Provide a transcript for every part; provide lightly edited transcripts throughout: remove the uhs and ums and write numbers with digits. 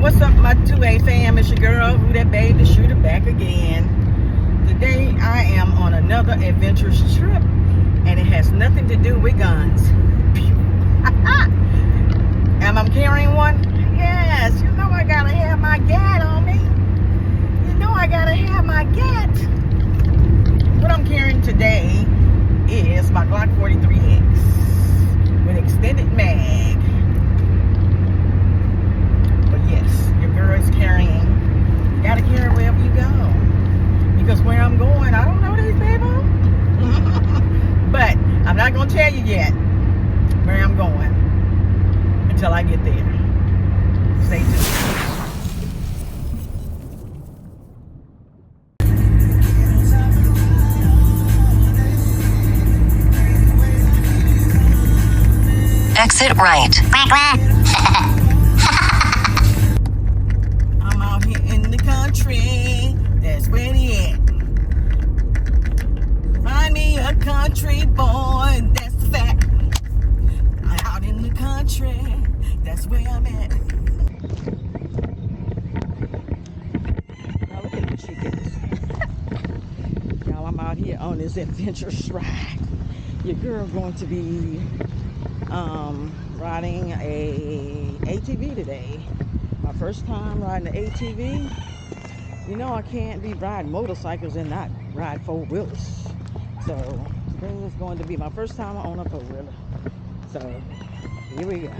What's up, my 2A fam? It's your girl, Who That Babe, the shooter, back again. Today, I am on another adventurous trip, and it has nothing to do with guns. Am I carrying one? Yes, you know I gotta have my gat on me. You know I gotta have my gat. What I'm carrying today is my Glock 43X with extended mag. Yes, your girl is carrying. You gotta carry wherever you go. Because where I'm going, I don't know these people. But I'm not gonna tell you yet where I'm going until I get there. Stay tuned. Exit right. I'm out here in the country. That's where they at. Find me a country boy. That's the fact. I'm out in the country. That's where I'm at. Now look at the chickens. Y'all, I'm out here on this adventurous ride. Your girl going to be riding a ATV today. My first time riding an ATV. You know I can't be riding motorcycles and not ride four-wheelers. So today is going to be my first time on a four-wheeler. So here we go.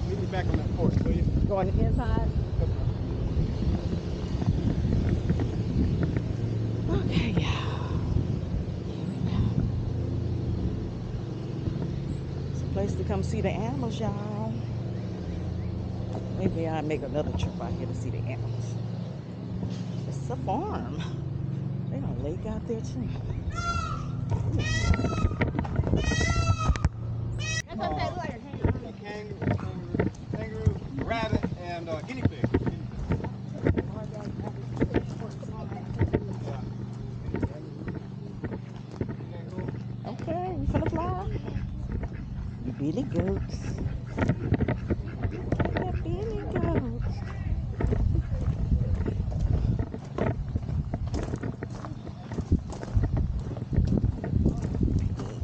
Meet me back on that porch, will you? Go on the inside. Okay, yeah. It's a place to come see the animals, y'all. Maybe I'll make another trip out here to see the animals. It's a farm. They got a lake out there too. Kangaroo, rabbit, and guinea pig. Okay, we finna fly. Billy goats. The Billy goats.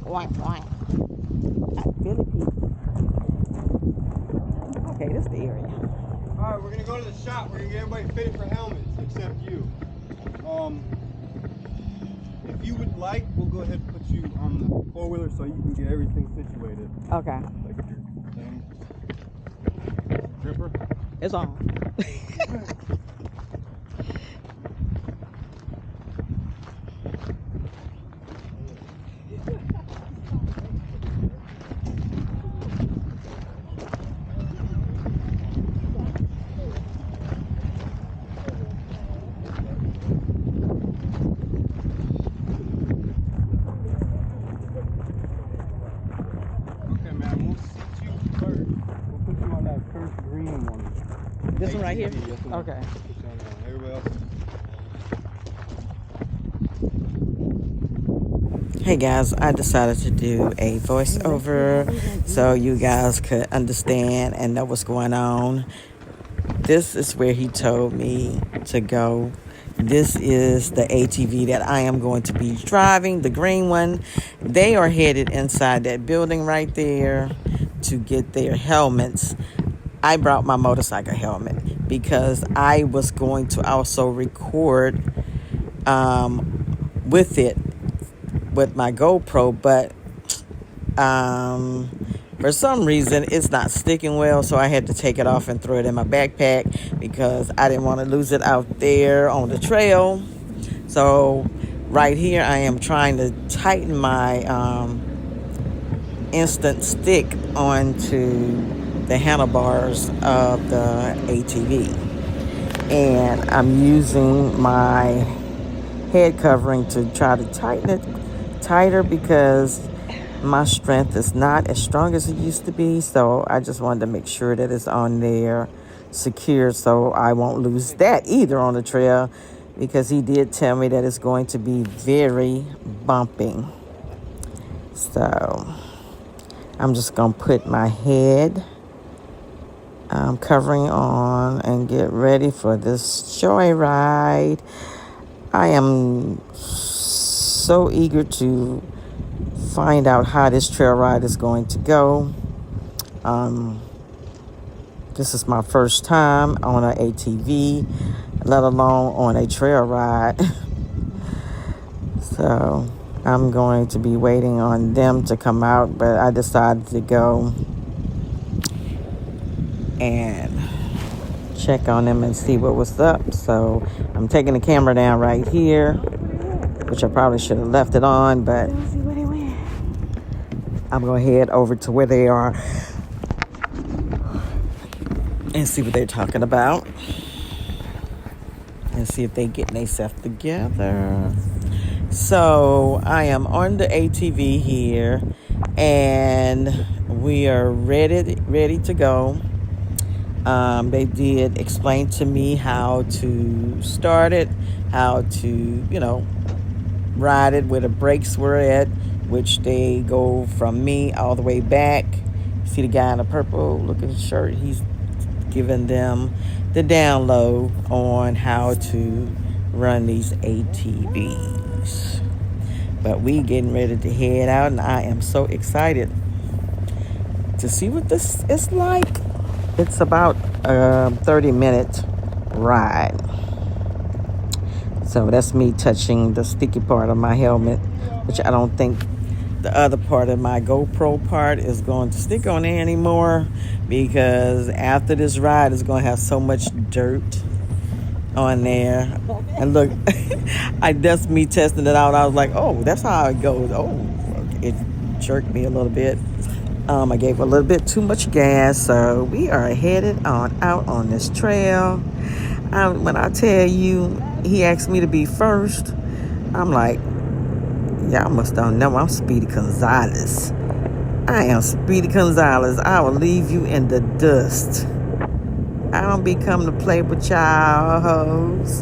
Oink, oink. Billy pig. Okay, this is the area. Alright, we're gonna go to the shop. We're gonna get everybody fitted for helmets, except you. If you would like, we'll go ahead and put you on the four-wheeler so you can get everything situated. Okay. Like your thing. Dripper. It's on. This one right here? Yes, okay. Everybody else. Hey guys, I decided to do a voiceover so you guys could understand and know what's going on. This is where he told me to go. This is the ATV that I am going to be driving, the green one. They are headed inside that building right there to get their helmets. I brought my motorcycle helmet because I was going to also record with it with my GoPro, but for some reason it's not sticking well, so I had to take it off and throw it in my backpack because I didn't want to lose it out there on the trail. So right here I am trying to tighten my instant stick onto the handlebars of the ATV, and I'm using my head covering to try to tighten it tighter because my strength is not as strong as it used to be. So I just wanted to make sure that it's on there secure so I won't lose that either on the trail, because he did tell me that it's going to be very bumpy. So I'm just going to put my head covering on and get ready for this joyride. I am so eager to find out how this trail ride is going to go. This is my first time on an ATV, let alone on a trail ride. So I'm going to be waiting on them to come out, but I decided to go and check on them and see what was up. So I'm taking the camera down right here, which I probably should have left it on, but I'm going to head over to where they are and see what they're talking about and see if they getting themselves together. So I am on the ATV here, and we are ready to go. They did explain to me how to start it, how to, ride it, where the brakes were at, which they go from me all the way back. See the guy in the purple looking shirt? He's giving them the download on how to run these ATVs. But we getting ready to head out, and I am so excited to see what this is like. It's about a 30-minute ride. So that's me touching the sticky part of my helmet, which I don't think the other part of my GoPro part is going to stick on there anymore, because after this ride it's going to have so much dirt on there. And look, that's me testing it out. I was like, oh, that's how it goes. Oh, it jerked me a little bit. I gave a little bit too much gas, so we are headed on out on this trail. When I tell you, he asked me to be first, I'm like, y'all must don't know I'm Speedy Gonzalez. I am Speedy Gonzalez. I will leave you in the dust. I don't be coming to play with y'all hoes.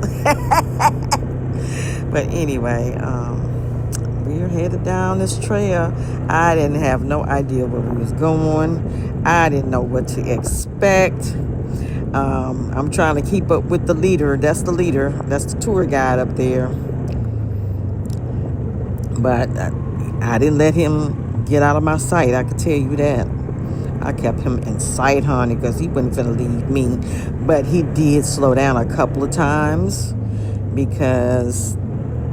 But anyway, we're headed down this trail. I didn't have no idea where we was going. I didn't know what to expect. I'm trying to keep up with the leader. That's the leader. That's the tour guide up there. But I didn't let him get out of my sight. I can tell you that. I kept him in sight, honey, because he wasn't going to leave me. But he did slow down a couple of times because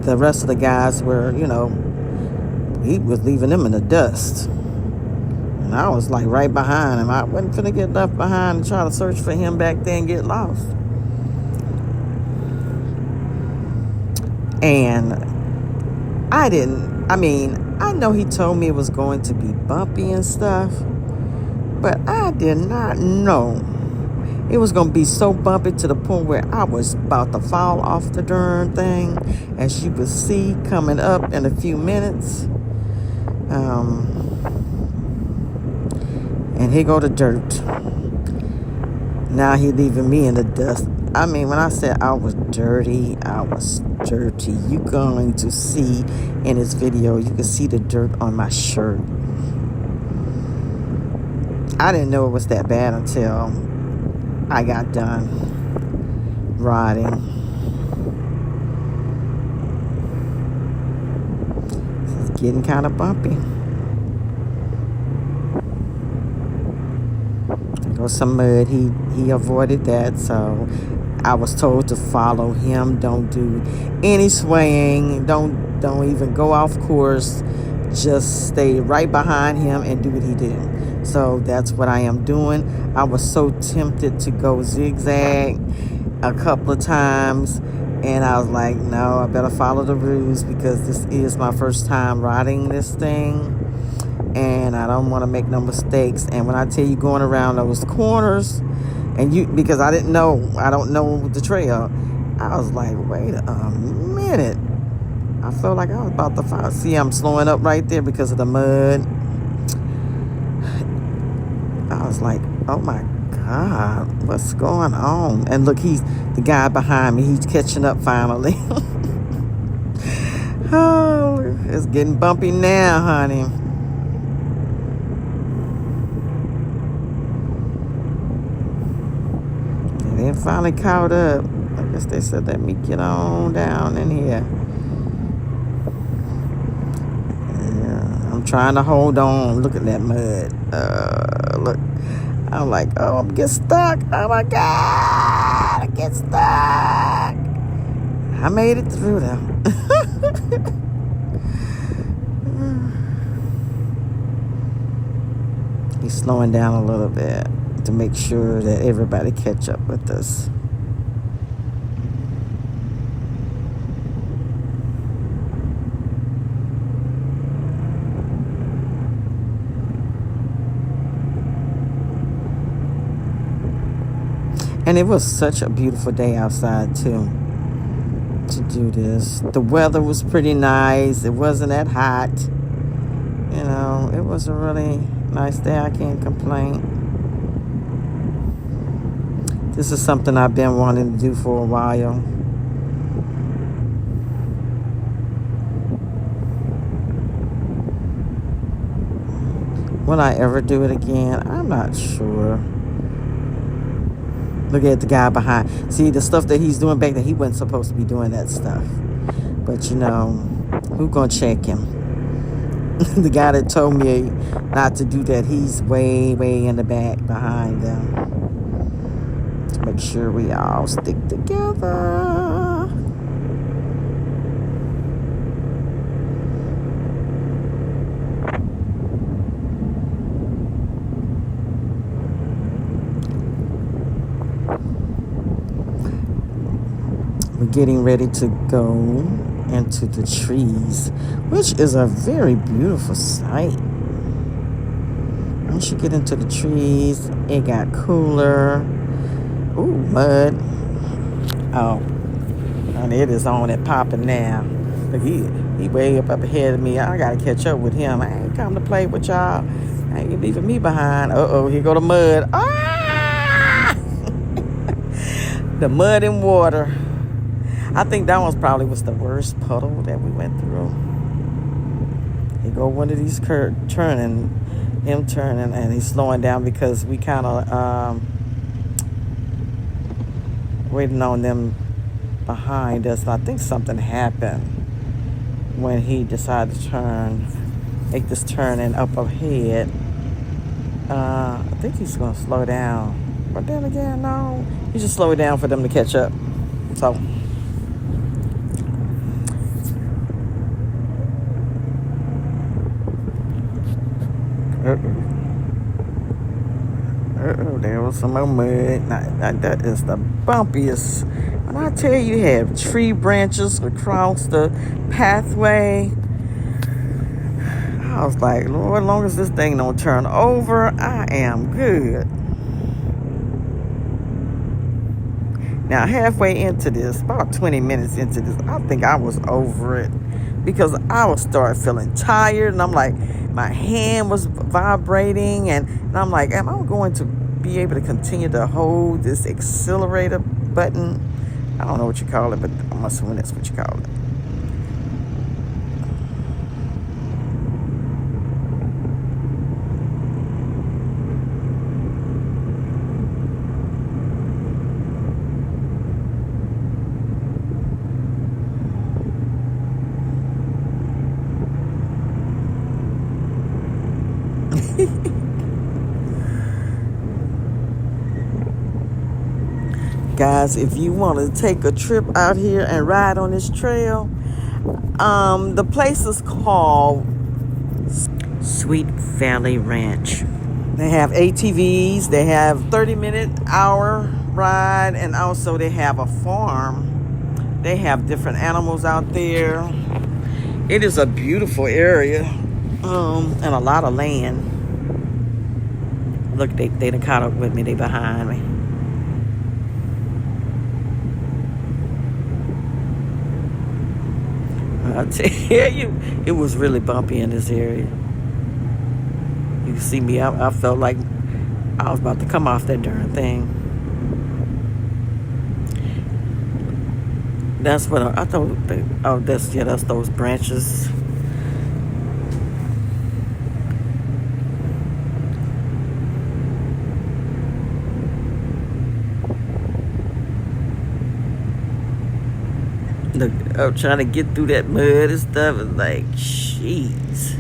the rest of the guys were, he was leaving them in the dust. And I was like right behind him. I wasn't finna get left behind and try to search for him back there and get lost. And I know he told me it was going to be bumpy and stuff, but I did not know it was going to be so bumpy to the point where I was about to fall off the darn thing, as you will see coming up in a few minutes. And here go the dirt. Now he leaving me in the dust. When I said I was dirty, I was dirty. You going to see in this video, you can see the dirt on my shirt. I didn't know it was that bad until I got done riding. It's getting kind of bumpy. There was some mud. He avoided that, so I was told to follow him. Don't do any swaying. Don't even go off course. Just stay right behind him and do what he did. So that's what I am doing. I was so tempted to go zigzag a couple of times, and I was like, no, I better follow the rules, because this is my first time riding this thing, and I don't want to make no mistakes. And when I tell you, going around those corners, because I don't know the trail, I was like, wait a minute. I felt like I was about to fall. See, I'm slowing up right there because of the mud. I was like, oh my God, what's going on? And look, he's the guy behind me. He's catching up finally. Oh, it's getting bumpy now, honey. They finally caught up. I guess they said, let me get on down in here. Yeah, I'm trying to hold on. Look at that mud. Look. I'm like, oh, I'm getting stuck. Oh my God. I get stuck. I made it through though. He's slowing down a little bit to make sure that everybody catch up with us. And it was such a beautiful day outside too to do this. The weather was pretty nice. It wasn't that hot. You know, it was a really nice day. I can't complain. This is something I've been wanting to do for a while. Will I ever do it again? I'm not sure. Look at the guy behind. See, the stuff that he's doing back there, he wasn't supposed to be doing that stuff. But, you know, who gonna check him? The guy that told me not to do that, he's way, way in the back behind them. To make sure we all stick together. We're getting ready to go into the trees, which is a very beautiful sight. Once you get into the trees, it got cooler. Ooh, mud. Oh, and it is on and popping now. Look, he way up ahead of me. I gotta catch up with him. I ain't come to play with y'all. I ain't leaving me behind. Uh-oh, here go the mud. Ah! The mud and water. I think that was the worst puddle that we went through. He go one of these turning, and he's slowing down because we kind of waiting on them behind us. And I think something happened when he decided to make this turn and up ahead. I think he's gonna slow down, but then again, no, he just slow it down for them to catch up. So. There was some more mud. That is the bumpiest. When I tell you, have tree branches across the pathway. I was like, Lord, as long as this thing don't turn over, I am good. Now, halfway into this, about 20 minutes into this, I think I was over it because I would start feeling tired, and I'm like, my hand was vibrating, and I'm like, am I going to be able to continue to hold this accelerator button? I don't know what you call it, but I'm assuming that's what you call it. Guys, if you want to take a trip out here and ride on this trail, the place is called Sweet Valley Ranch. They have ATVs, they have 30-minute hour ride, and also they have a farm. They have different animals out there. It is a beautiful area, and a lot of land. Look, they done caught up with me. They behind me. I tell you, it was really bumpy in this area. You can see me, I felt like I was about to come off that darn thing. That's what I thought. That's those branches. I'm trying to get through that mud and stuff. It's like, jeez.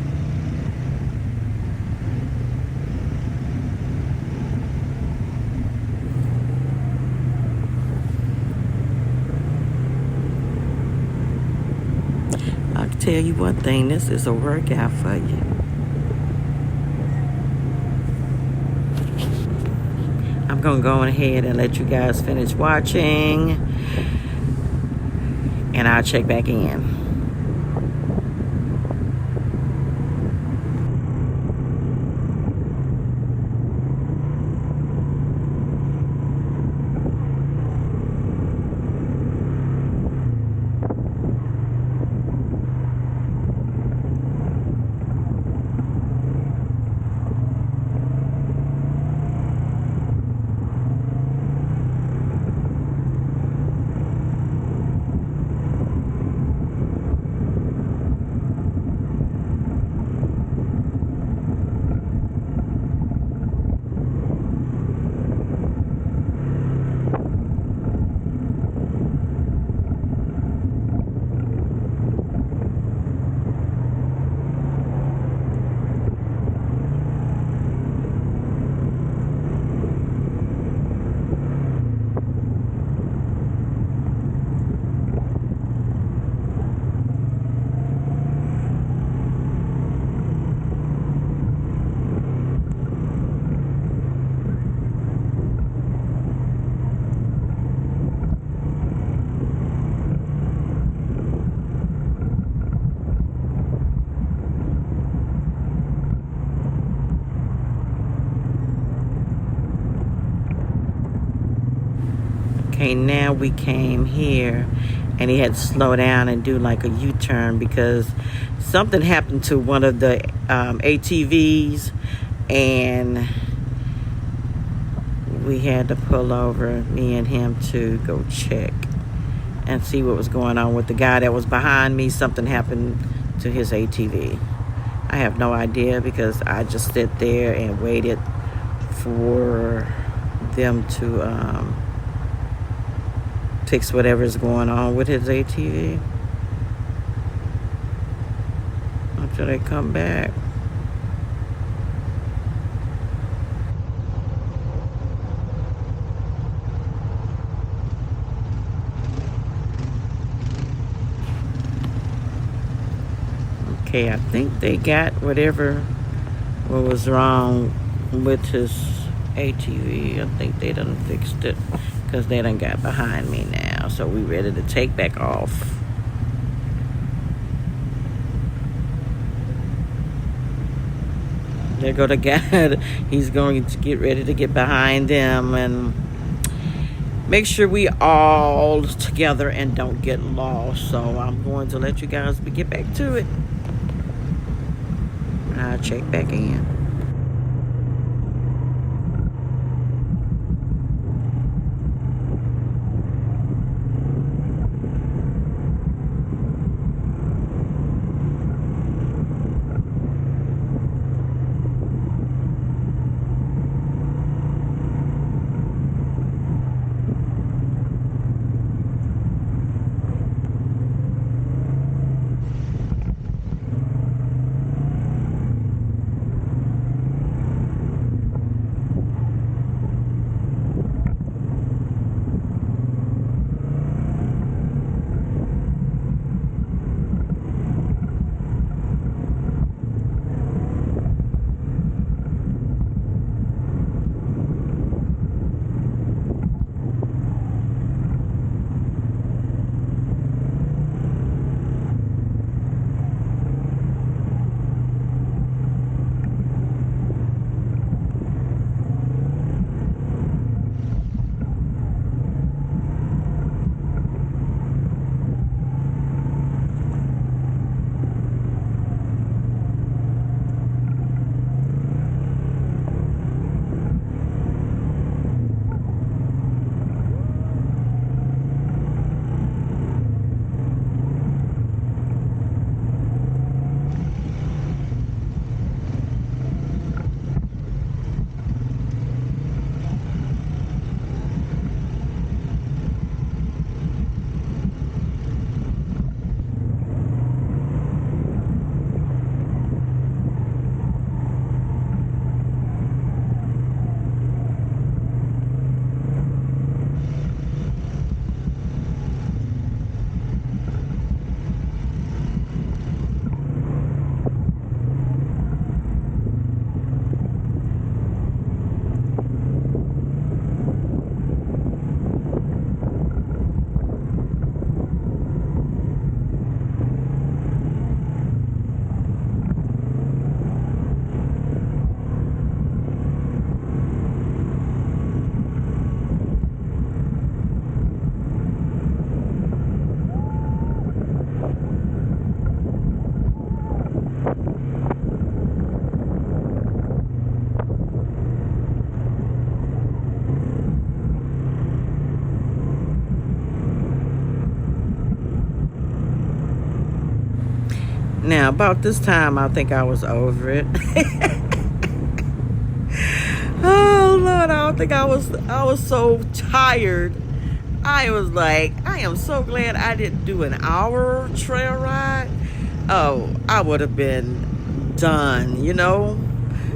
I can tell you one thing, this is a workout for you. I'm going to go ahead and let you guys finish watching, and I'll check back in. Okay, now we came here and he had to slow down and do like a U-turn because something happened to one of the ATVs, and we had to pull over, me and him, to go check and see what was going on with the guy that was behind me. Something happened to his ATV. I have no idea because I just sit there and waited for them to fix whatever's going on with his ATV until they come back. Okay, I think they got what was wrong with his ATV. I think they done fixed it because they done got behind me now. So we ready to take back off. There go the guy. He's going to get ready to get behind them and make sure we all together and don't get lost. So I'm going to let you guys get back to it. I'll check back in. Now, about this time, I think I was over it. Oh Lord, I don't think I was. I was so tired. I was like, I am so glad I didn't do an hour trail ride. Oh, I would have been done,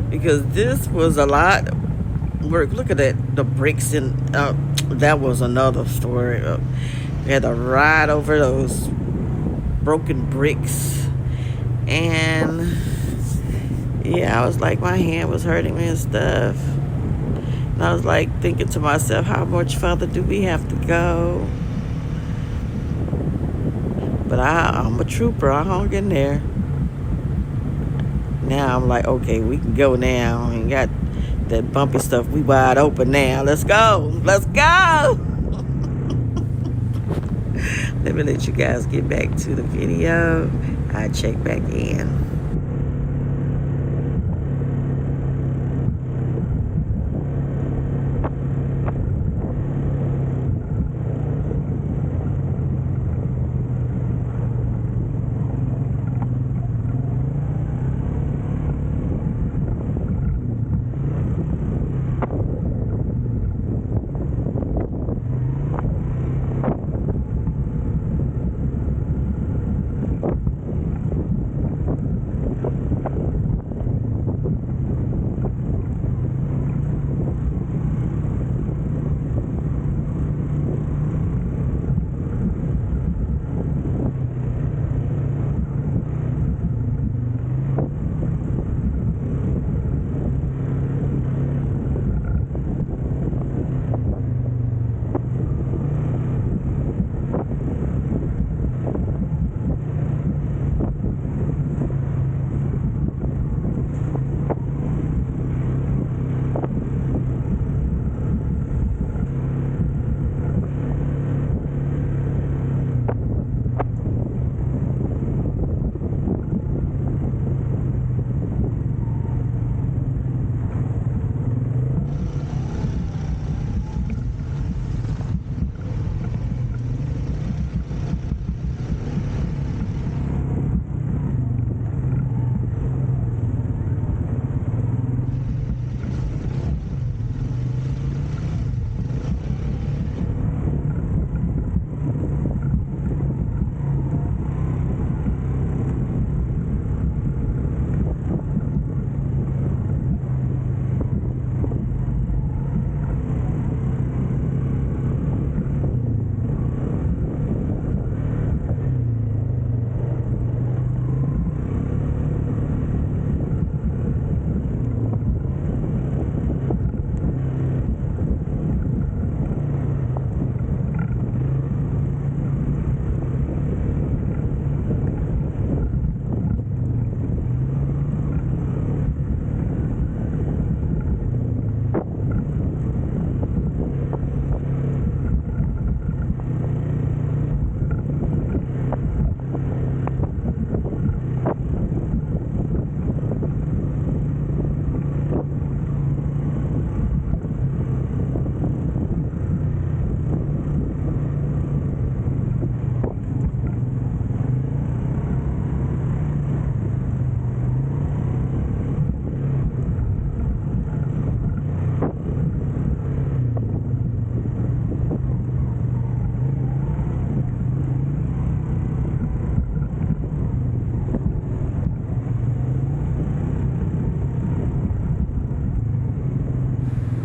because this was a lot of work. Look at that, the bricks, and that was another story. We had to ride over those broken bricks, and yeah, I was like, my hand was hurting me and stuff. And I was like thinking to myself, how much further do we have to go? But I'm a trooper. I hung in there. Now I'm like, okay, we can go now. And got that bumpy stuff. We wide open now. Let's go. Let's go. Let me let you guys get back to the video. I'll check back in.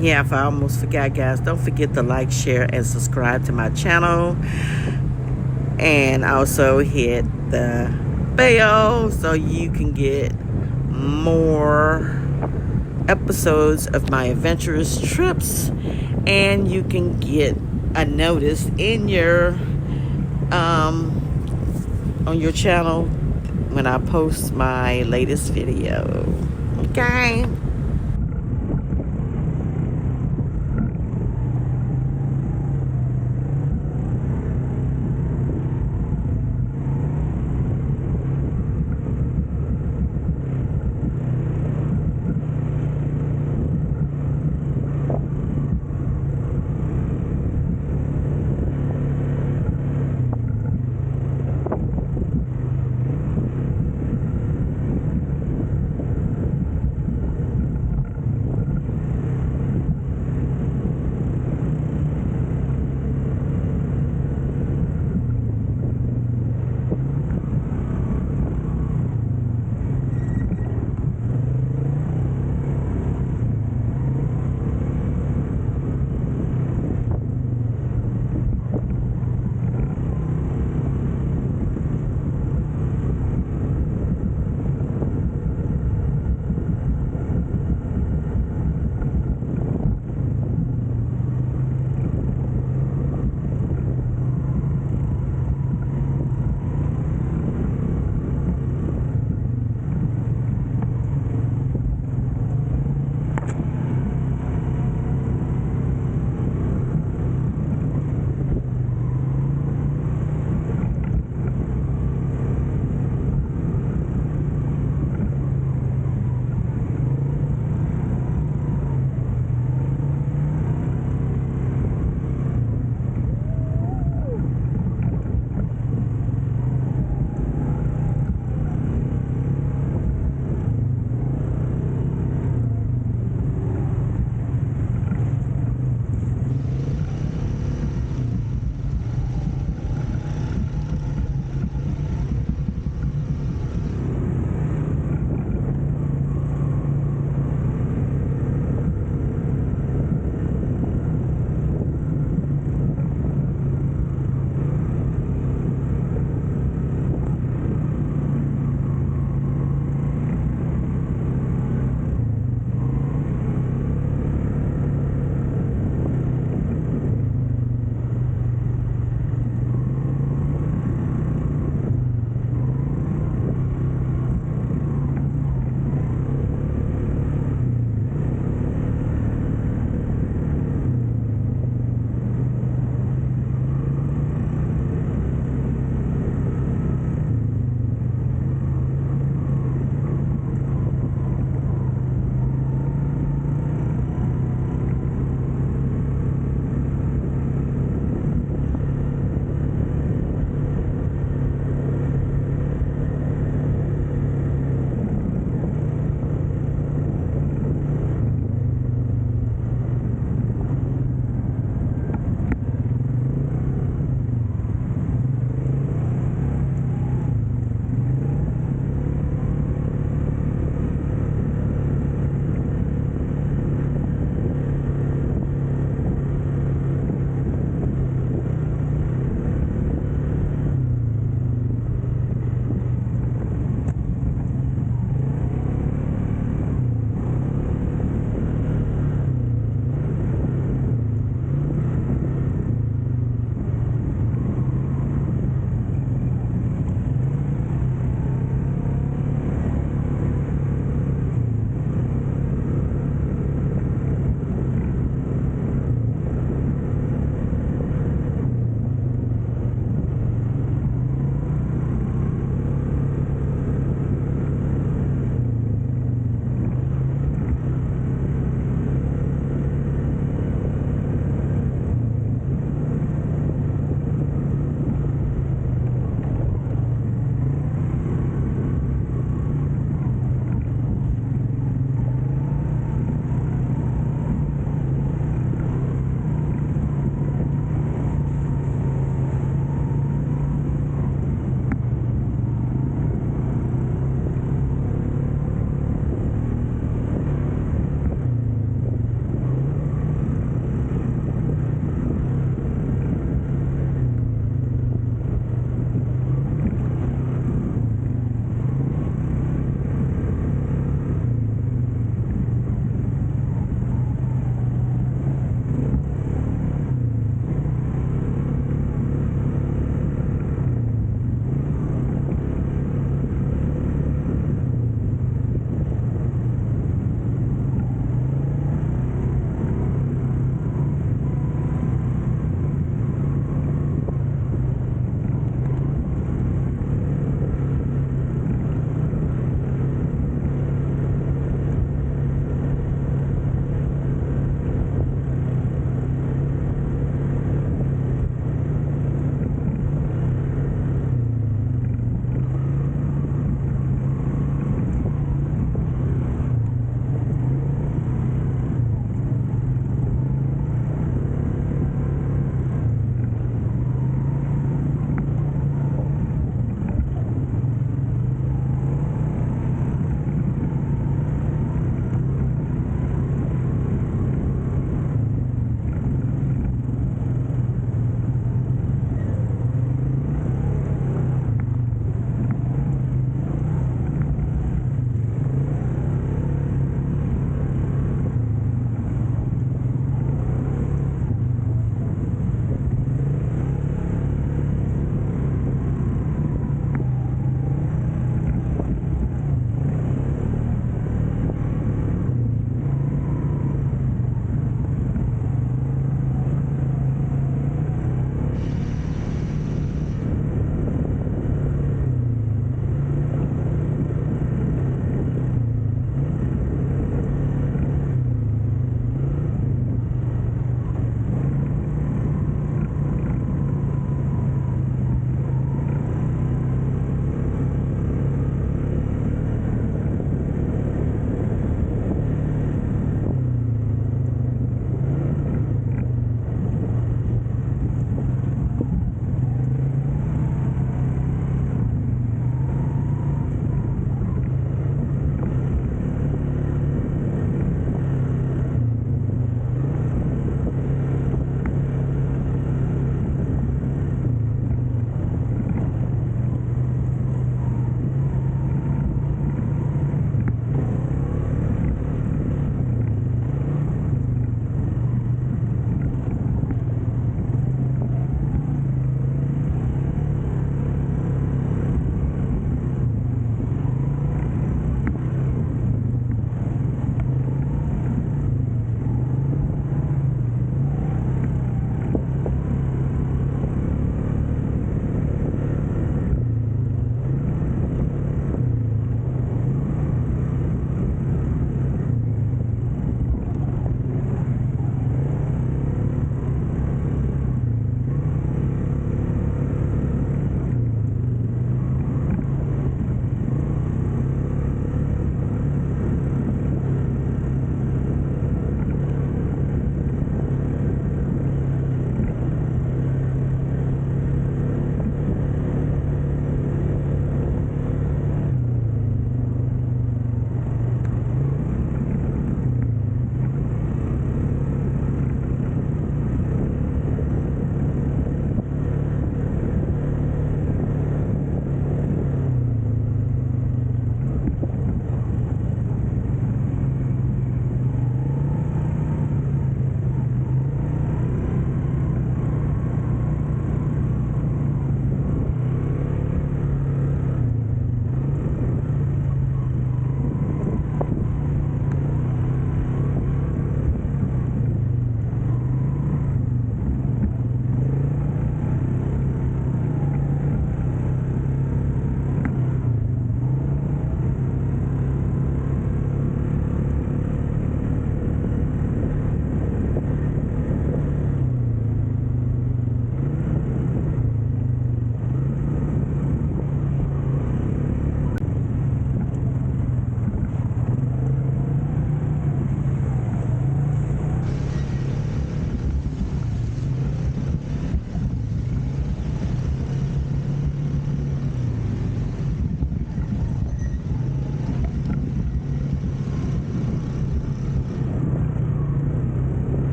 Yeah, if I almost forgot, guys, don't forget to like, share, and subscribe to my channel. And also hit the bell so you can get more episodes of my adventurous trips. And you can get a notice in your on your channel when I post my latest video. Okay.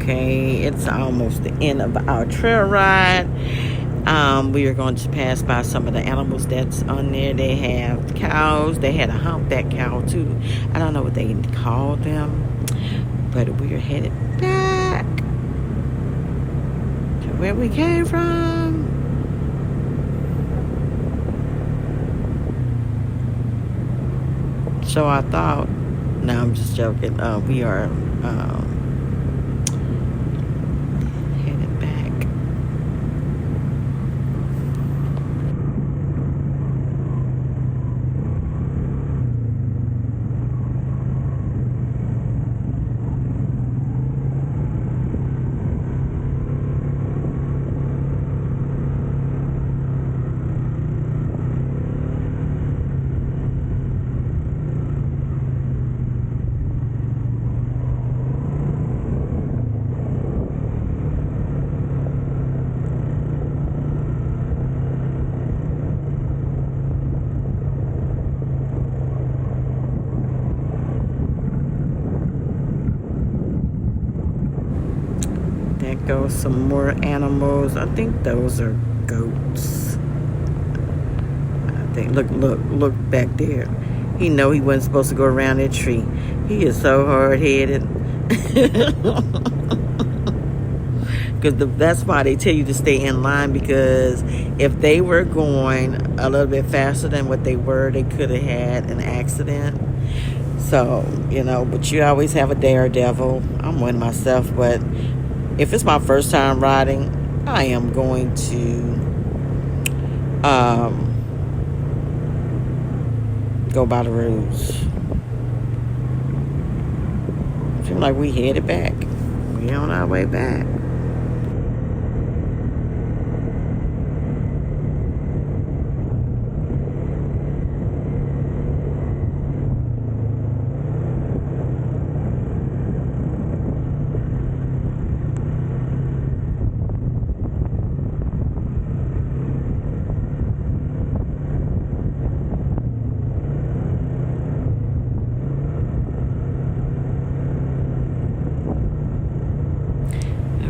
Okay, it's almost the end of our trail ride. We are going to pass by some of the animals that's on there. They have cows. They had a humpback cow too. I don't know what they call them, but we are headed back to where we came from. So I thought, no, I'm just joking. We are headed back. There goes some more animals. I think those are goats. I think. Look back there. He know he wasn't supposed to go around that tree. He is so hard-headed. Because that's why they tell you to stay in line, because if they were going a little bit faster than what they were, they could have had an accident. So, but you always have a daredevil. I'm one myself, but if it's my first time riding, I am going to go by the rules. Seems like we headed back. We on our way back.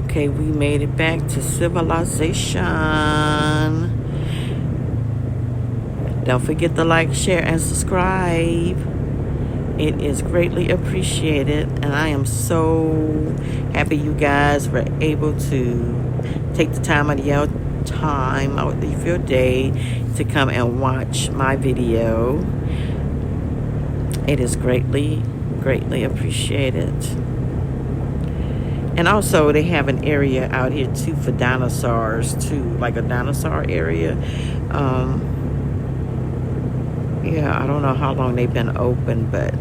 Okay, we made it back to civilization. Don't forget to like, share, and subscribe. It is greatly appreciated, and I am so happy you guys were able to take the time out of your day to come and watch my video. It is greatly appreciated. And also, they have an area out here too for dinosaurs too, like a dinosaur area. Yeah, I don't know how long they've been open, but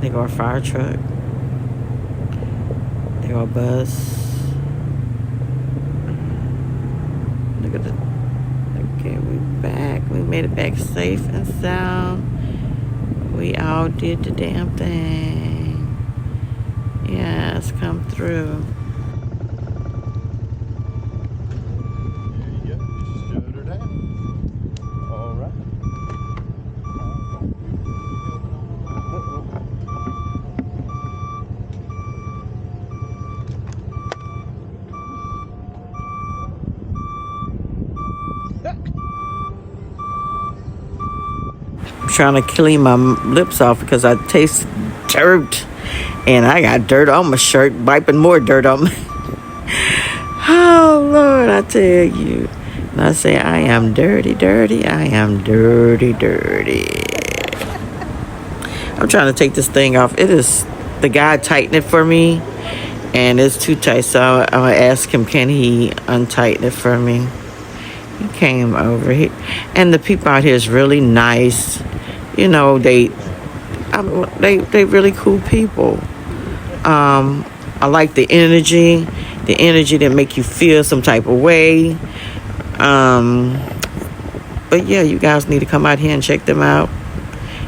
they go a fire truck. They go a bus. Look at the. Okay, we back. We made it back safe and sound. We all did the damn thing. Yes, come through. There you go. Just shut her down. All right. I'm trying to clean my lips off because I taste dirt. And I got dirt on my shirt, wiping more dirt on me. Oh, Lord, I tell you. And I say, I am dirty. I am dirty. I'm trying to take this thing off. It is, the guy tightened it for me, and it's too tight. So I'm going to ask him, can he untighten it for me? He came over here. And the people out here is really nice. They really cool people. I like the energy that make you feel some type of way. But yeah, you guys need to come out here and check them out.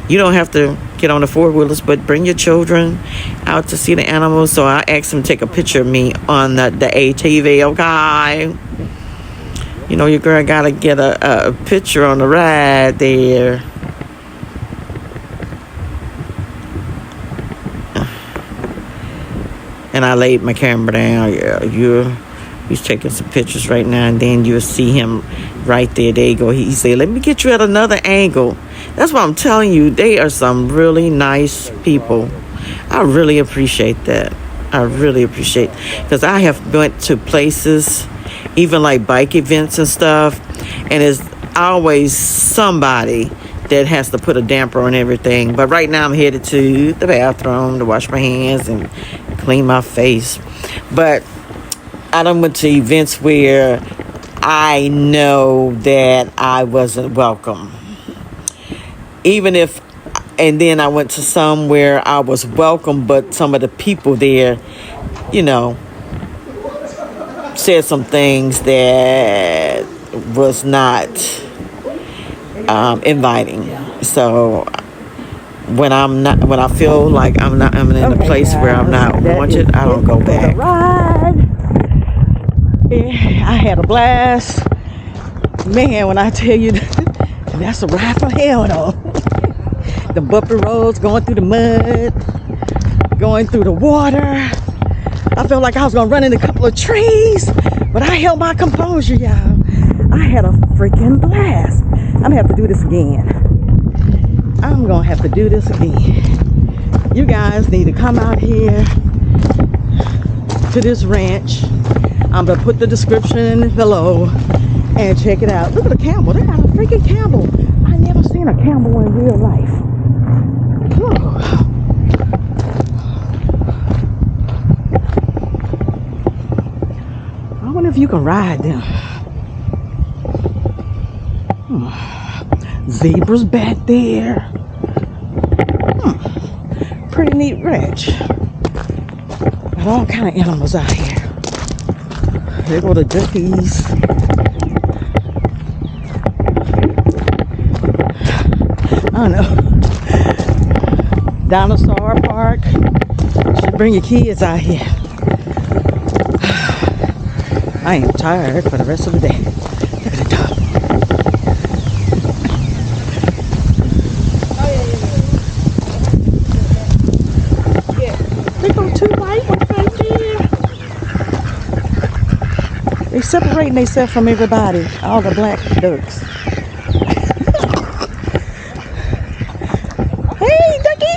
You don't have to get on the four-wheelers, but bring your children out to see the animals. So I asked them to take a picture of me on the ATV, okay? Your girl gotta get a picture on the ride there. and I laid my camera down. Yeah, he's taking some pictures right now, and then you'll see him right there. There you go. He said, let me get you at another angle. That's what I'm telling you. They are some really nice people. I really appreciate that. I really appreciate, because I have went to places, even like bike events and stuff, and it's always somebody that has to put a damper on everything. But right now I'm headed to the bathroom to wash my hands and clean my face. But I done went to events where I know that I wasn't welcome. And then I went to some where I was welcome, but some of the people there, said some things that was not inviting. So when I feel like I'm in a place where I'm not wanted, I don't go back. I had a blast, man. When I tell you, that's a ride from hell, though. The bumpy roads, going through the mud, going through the water. I felt like I was gonna run in a couple of trees, but I held my composure, y'all. I had a freaking blast. I'm gonna have to do this again. You guys need to come out here to this ranch. I'm gonna put the description below and check it out. Look at the camel. They got a freaking camel. I never seen a camel in real life. I wonder if you can ride them. Zebras back there. Pretty neat ranch. Got all kind of animals out here. There go the duckies. I don't know. Dinosaur park. Should bring your kids out here. I am tired for the rest of the day. Look at the dog. They go two white ones right there. They separating themselves from everybody. All the black ducks. Hey, ducky.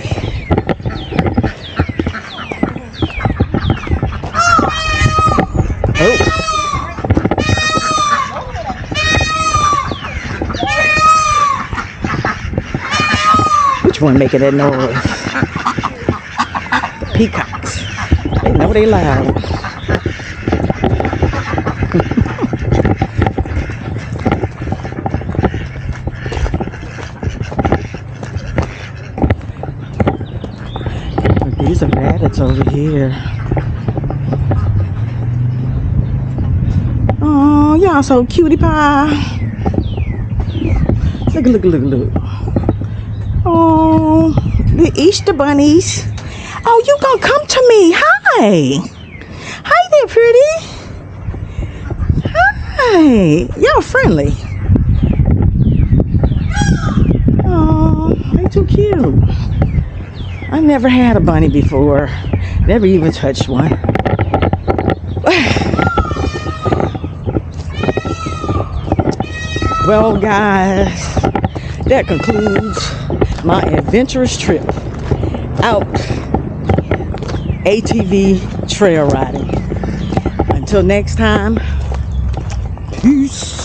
Oh. Which one making that noise? The peacocks. They know they loud. These are rabbits over here. Oh, y'all so cutie pie. Look. Oh, the Easter bunnies. Oh, you gonna come to me? Hi. Hi there, pretty. Hi. Y'all friendly. Oh, they too cute. I never had a bunny before. Never even touched one. Well, guys, that concludes my adventurous trip out ATV trail riding. Until next time, peace.